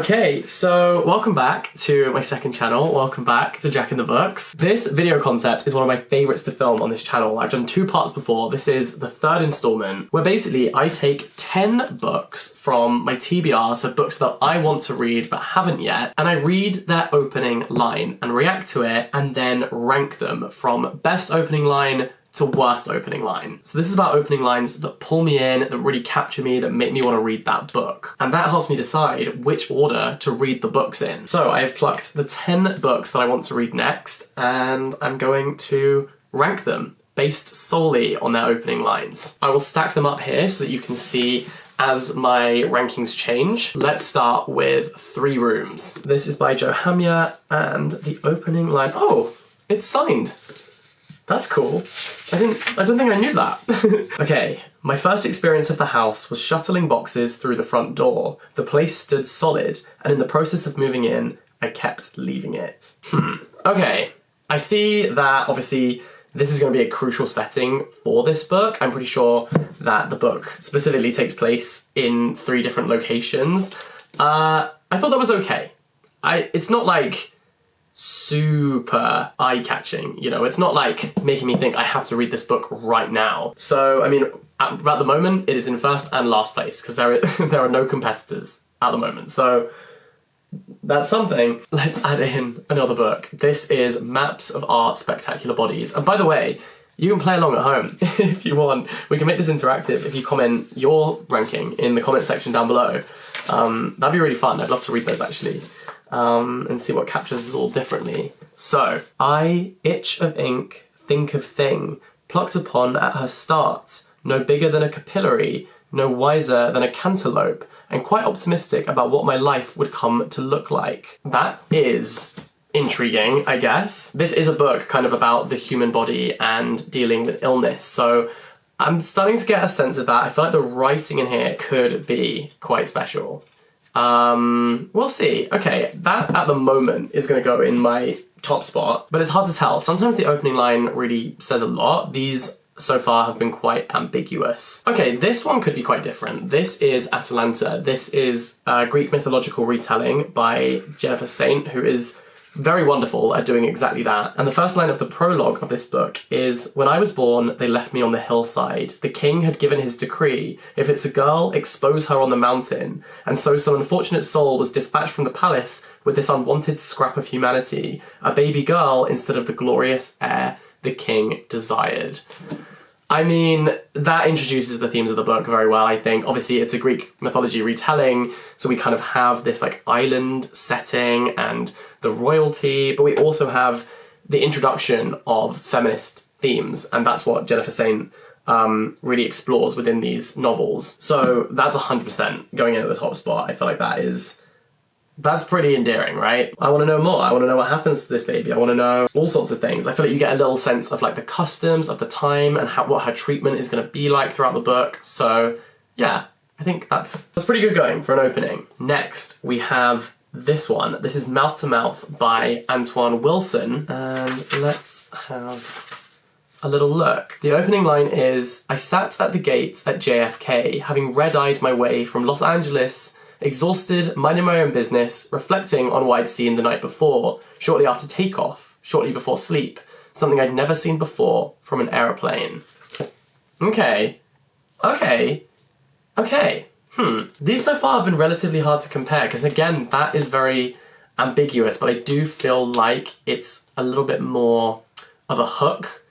Okay, so welcome back to my second channel. Welcome back to Jack in the Books. This video concept is one of my favorites to film on this channel. I've done 2 parts before. This is the 3rd installment, where basically I take 10 books from my TBR, so books that I want to read but haven't yet, and I read their opening line and react to it and then rank them from best opening line to worst opening line. So this is about opening lines that pull me in, that really capture me, that make me want to read that book. And that helps me decide which order to read the books in. So I have plucked the 10 books that I want to read next, and I'm going to rank them based solely on their opening lines. I will stack them up here so that you can see as my rankings change. Let's start with 3 Rooms. This is by Joe Hamya, and the opening line, oh, it's signed. That's cool. I don't think I knew that. Okay, my first experience of the house was shuttling boxes through the front door. The place stood solid, and in the process of moving in, I kept leaving it. Okay, I see that obviously this is going to be a crucial setting for this book. I'm pretty sure that the book specifically takes place in 3 different locations. I thought that was okay. It's not like super eye-catching, you know, it's not like making me think I have to read this book right now. So, I mean, at the moment, it is in first and last place, because there are no competitors at the moment. So, that's something. Let's add in another book. This is Maps of Art Spectacular Bodies. And by the way, you can play along at home if you want. We can make this interactive if you comment your ranking in the comment section down below. That'd be really fun. I'd love to read those, actually. And see what captures us all differently. So, I, itch of ink, think of thing, plucked upon at her start, no bigger than a capillary, no wiser than a cantaloupe, and quite optimistic about what my life would come to look like. That is intriguing, I guess. This is a book kind of about the human body and dealing with illness, so I'm starting to get a sense of that. I feel like the writing in here could be quite special. We'll see. Okay, that at the moment is going to go in my top spot, but it's hard to tell. Sometimes the opening line really says a lot. These so far have been quite ambiguous. Okay, this one could be quite different. This is Atalanta. This is a Greek mythological retelling by Jennifer Saint, who is very wonderful at doing exactly that. And the first line of the prologue of this book is, "When I was born, they left me on the hillside. The king had given his decree. If it's a girl, expose her on the mountain. And so some unfortunate soul was dispatched from the palace with this unwanted scrap of humanity, a baby girl instead of the glorious heir the king desired." I mean, that introduces the themes of the book very well, I think. Obviously, it's a Greek mythology retelling, so we kind of have this like island setting and the royalty, but we also have the introduction of feminist themes, and that's what Jennifer Saint really explores within these novels. So that's 100% going in at the top spot. I feel like that's pretty endearing, right? I want to know more. I want to know what happens to this baby. I want to know all sorts of things. I feel like you get a little sense of like the customs of the time and what her treatment is going to be like throughout the book. So yeah, I think that's pretty good going for an opening. Next, we have this one. This is Mouth to Mouth by Antoine Wilson. And let's have a little look. The opening line is, "I sat at the gates at JFK, having red-eyed my way from Los Angeles, exhausted, minding my own business, reflecting on what I'd seen the night before, shortly after takeoff, shortly before sleep, something I'd never seen before from an aeroplane." Okay. These so far have been relatively hard to compare, because again, that is very ambiguous, but I do feel like it's a little bit more of a hook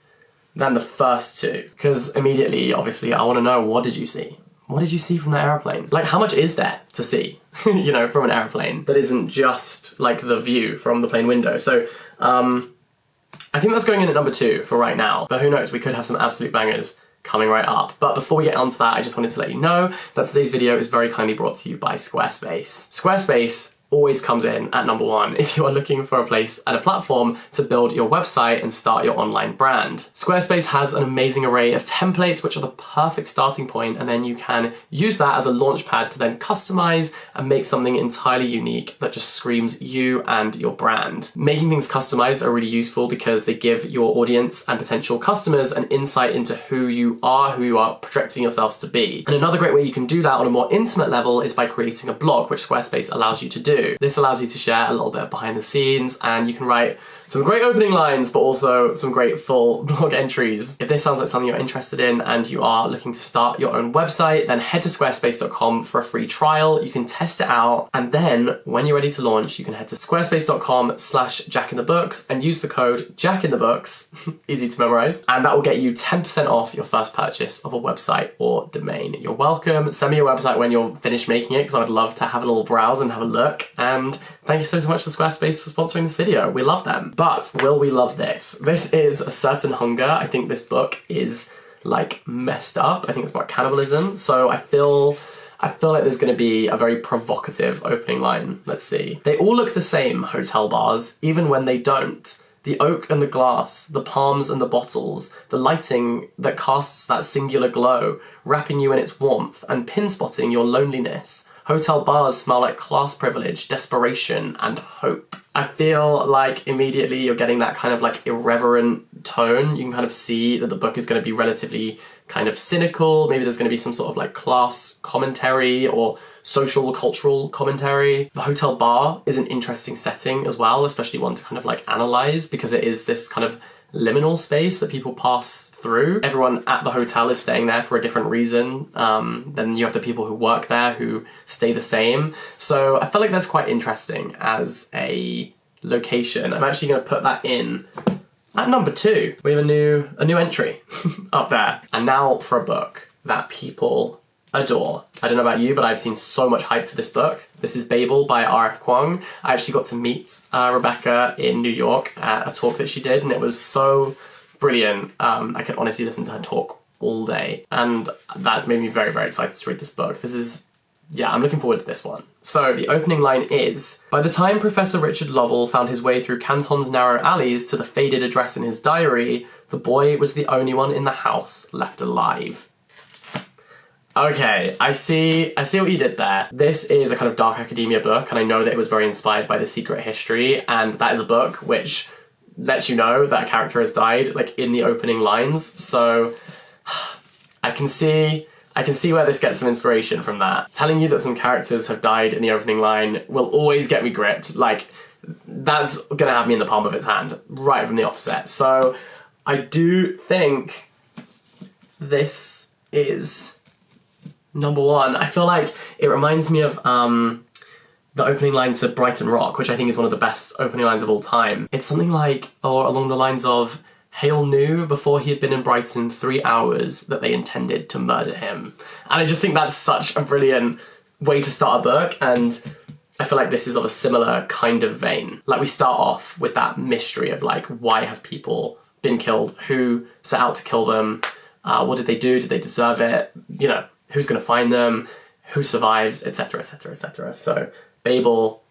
than the first 2. Because immediately, obviously, I want to know, what did you see? What did you see from the aeroplane? Like, how much is there to see, you know, from an aeroplane that isn't just, like, the view from the plane window? So, I think that's going in at number 2 for right now. But who knows, we could have some absolute bangers coming right up. But before we get onto that, I just wanted to let you know that today's video is very kindly brought to you by Squarespace. Squarespace always comes in at number 1 if you are looking for a place and a platform to build your website and start your online brand. Squarespace has an amazing array of templates which are the perfect starting point, and then you can use that as a launch pad to then customize and make something entirely unique that just screams you and your brand. Making things customized are really useful because they give your audience and potential customers an insight into who you are projecting yourselves to be. And another great way you can do that on a more intimate level is by creating a blog, which Squarespace allows you to do. too. This allows you to share a little bit of behind the scenes, and you can write some great opening lines, but also some great full blog entries. If this sounds like something you're interested in and you are looking to start your own website, then head to squarespace.com for a free trial. You can test it out, and then when you're ready to launch, you can head to squarespace.com/jackinthebooks and use the code JACKINTHEBOOKS, easy to memorize, and that will get you 10% off your first purchase of a website or domain. You're welcome. Send me your website when you're finished making it, because I would love to have a little browse and have a look. And thank you so much to Squarespace for sponsoring this video. We love them. But will we love this? This is A Certain Hunger. I think this book is like messed up. I think it's about cannibalism. So I feel like there's going to be a very provocative opening line. Let's see. They all look the same, hotel bars, even when they don't. The oak and the glass, the palms and the bottles, the lighting that casts that singular glow, wrapping you in its warmth and pin-spotting your loneliness. Hotel bars smell like class privilege, desperation, and hope. I feel like immediately you're getting that kind of like irreverent tone. You can kind of see that the book is going to be relatively kind of cynical. Maybe there's going to be some sort of like class commentary or social, cultural commentary. The hotel bar is an interesting setting as well, especially one to kind of like analyze, because it is this kind of liminal space that people pass through. Everyone at the hotel is staying there for a different reason. Then you have the people who work there who stay the same. So I feel like that's quite interesting as a location. I'm actually going to put that in at number 2. We have a new entry up there. And now for a book that people adore. I don't know about you, but I've seen so much hype for this book. This is Babel by R.F. Kuang. I actually got to meet Rebecca in New York at a talk that she did, and it was so brilliant. I could honestly listen to her talk all day, and that's made me very, very excited to read this book. I'm looking forward to this one. So the opening line is, by the time Professor Richard Lovell found his way through Canton's narrow alleys to the faded address in his diary, the boy was the only one in the house left alive. Okay, I see what you did there. This is a kind of dark academia book, and I know that it was very inspired by The Secret History, and that is a book which lets you know that a character has died, like, in the opening lines. So I can see where this gets some inspiration from that. Telling you that some characters have died in the opening line will always get me gripped. Like, that's gonna have me in the palm of its hand right from the offset. So I do think this is number 1. I feel like it reminds me of the opening line to Brighton Rock, which I think is one of the best opening lines of all time. It's something like, or along the lines of, Hale knew before he had been in Brighton 3 hours that they intended to murder him. And I just think that's such a brilliant way to start a book, and I feel like this is of a similar kind of vein. Like, we start off with that mystery of like, why have people been killed? Who set out to kill them? What did they do? Did they deserve it? You know, who's going to find them, who survives, etc, etc, etc. So Babel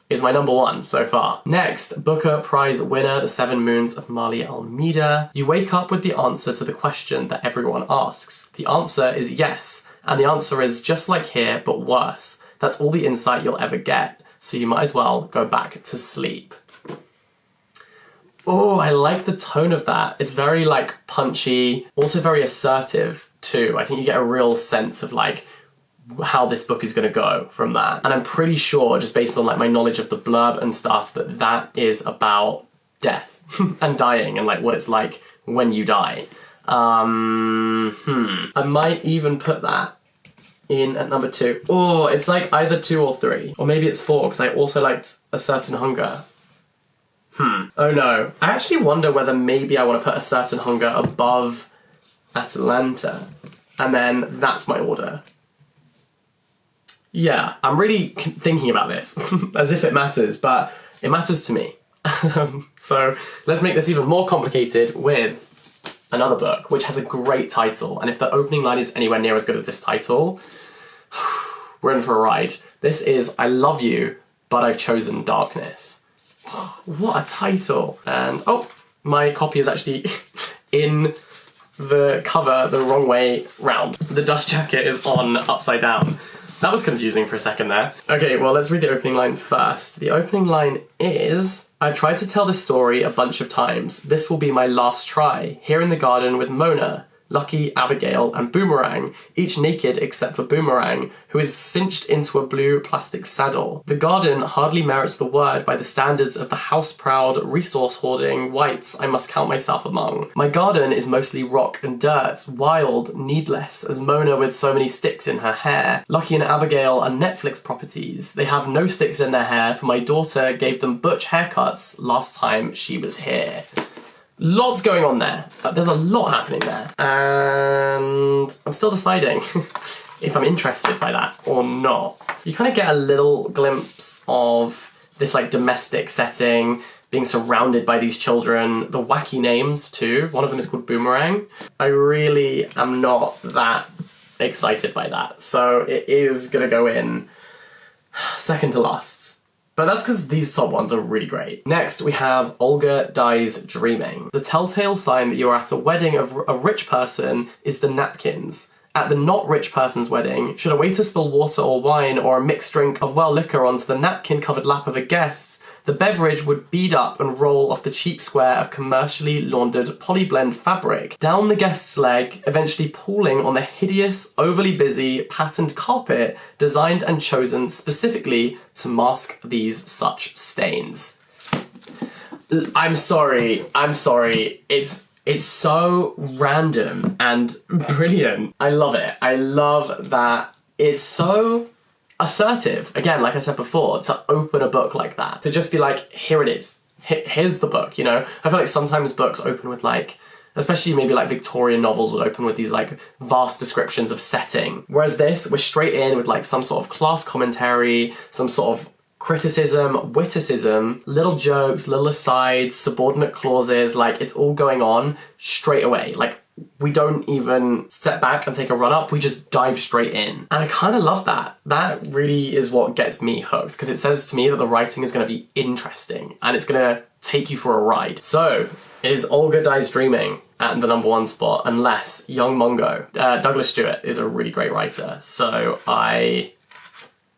is my number 1 so far. Next, Booker Prize winner, The 7 Moons of Marley Almeida. You wake up with the answer to the question that everyone asks. The answer is yes, and the answer is just like here, but worse. That's all the insight you'll ever get, so you might as well go back to sleep. Oh, I like the tone of that. It's very like punchy, also very assertive too. I think you get a real sense of like how this book is going to go from that. And I'm pretty sure, just based on like my knowledge of the blurb and stuff, that that is about death and dying and like what it's like when you die. I might even put that in at number 2. Oh, it's like either 2 or 3. Or maybe it's 4, because I also liked A Certain Hunger. Oh no. I actually wonder whether maybe I want to put A Certain Hunger above Atalanta. And then that's my order. Yeah, I'm really thinking about this as if it matters, but it matters to me. So let's make this even more complicated with another book, which has a great title. And if the opening line is anywhere near as good as this title, we're in for a ride. This is I Love You, But I've Chosen Darkness. What a title. And oh, my copy is actually in the cover the wrong way round. The dust jacket is on upside down. That was confusing for a second there. Okay, well, let's read the opening line first. The opening line is, I've tried to tell this story a bunch of times. This will be my last try. Here in the garden with Mona. Lucky, Abigail, and Boomerang, each naked except for Boomerang, who is cinched into a blue plastic saddle. The garden hardly merits the word by the standards of the house-proud, resource-hoarding whites I must count myself among. My garden is mostly rock and dirt, wild, needless, as Mona with so many sticks in her hair. Lucky and Abigail are Netflix properties. They have no sticks in their hair, for my daughter gave them butch haircuts last time she was here. Lots going on there. There's a lot happening there. And I'm still deciding if I'm interested by that or not. You kind of get a little glimpse of this like domestic setting, being surrounded by these children, the wacky names too. One of them is called Boomerang. I really am not that excited by that. So it is gonna go in second to last. But that's because these top ones are really great. Next, we have Olga Dies Dreaming. The telltale sign that you're at a wedding of a rich person is the napkins. At the not rich person's wedding, should a waiter spill water or wine or a mixed drink of well liquor onto the napkin-covered lap of a guest, the beverage would bead up and roll off the cheap square of commercially laundered polyblend fabric, down the guest's leg, eventually pooling on the hideous, overly busy, patterned carpet designed and chosen specifically to mask these such stains. I'm sorry. It's so random and brilliant. I love it. I love that it's so assertive, again, like I said before, to open a book like that, to just be like, here it is, here's the book, you know? I feel like sometimes books open with like, especially maybe like Victorian novels would open with these like vast descriptions of setting, whereas this, we're straight in with like some sort of class commentary, some sort of criticism, witticism, little jokes, little asides, subordinate clauses, like it's all going on straight away. Like we don't even step back and take a run up, we just dive straight in. And I kind of love that. That really is what gets me hooked, because it says to me that the writing is going to be interesting and it's going to take you for a ride. So, is Olga Dies Dreaming at the #1 spot, unless Young Mungo? Douglas Stewart is a really great writer, so I'm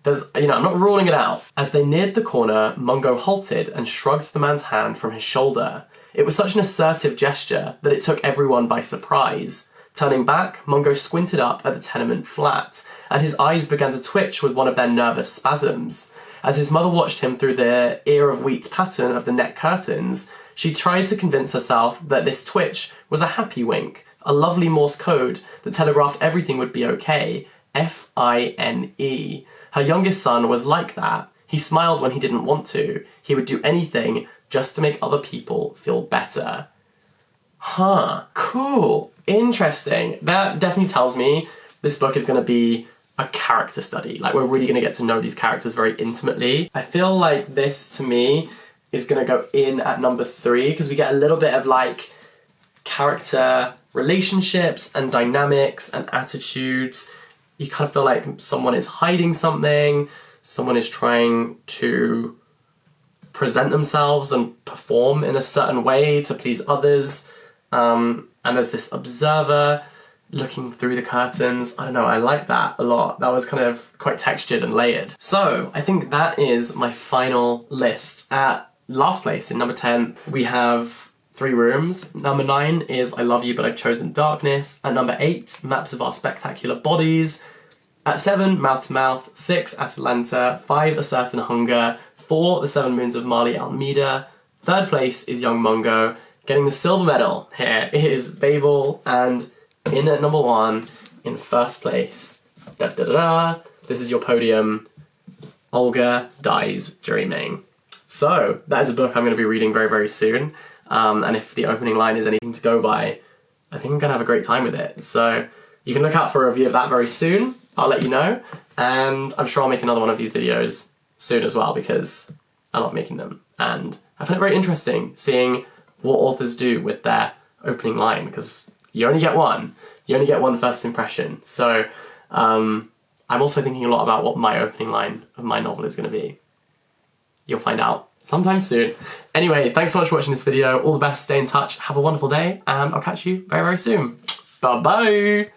not ruling it out. As they neared the corner, Mungo halted and shrugged the man's hand from his shoulder. It was such an assertive gesture that it took everyone by surprise. Turning back, Mungo squinted up at the tenement flat, and his eyes began to twitch with one of their nervous spasms. As his mother watched him through the ear of wheat pattern of the net curtains, she tried to convince herself that this twitch was a happy wink, a lovely Morse code that telegraphed everything would be okay. F-I-N-E. Her youngest son was like that. He smiled when he didn't want to. He would do anything just to make other people feel better. Huh, cool, interesting. That definitely tells me this book is going to be a character study. Like, we're really going to get to know these characters very intimately. I feel like this, to me, is going to go in at #3, because we get a little bit of, like, character relationships and dynamics and attitudes. You kind of feel like someone is hiding something, someone is trying to present themselves and perform in a certain way to please others, and there's this observer looking through the curtains. I don't know, I like that a lot. That was kind of quite textured and layered. So I think that is my final list. At last place, in #10, we have 3 Rooms. #9 is I Love You But I've Chosen Darkness. At #8, Maps of Our Spectacular Bodies. At 7, Mouth to Mouth. 6, Atalanta. 5, A Certain Hunger. 4, The 7 Moons of Marley Almeida. 3rd place is Young Mungo. Getting the silver medal here is Babel, and in at #1, in 1st place, this is your podium, Olga Dies Dreaming. So, that is a book I'm going to be reading very, very soon, and if the opening line is anything to go by, I think I'm going to have a great time with it. So, you can look out for a review of that very soon. I'll let you know, and I'm sure I'll make another one of these videos soon as well, because I love making them, and I find it very interesting seeing what authors do with their opening line, because you only get one. You only get one first impression. So I'm also thinking a lot about what my opening line of my novel is going to be. You'll find out sometime soon. Anyway, thanks so much for watching this video. All the best, stay in touch, have a wonderful day, and I'll catch you very, very soon. Bye-bye!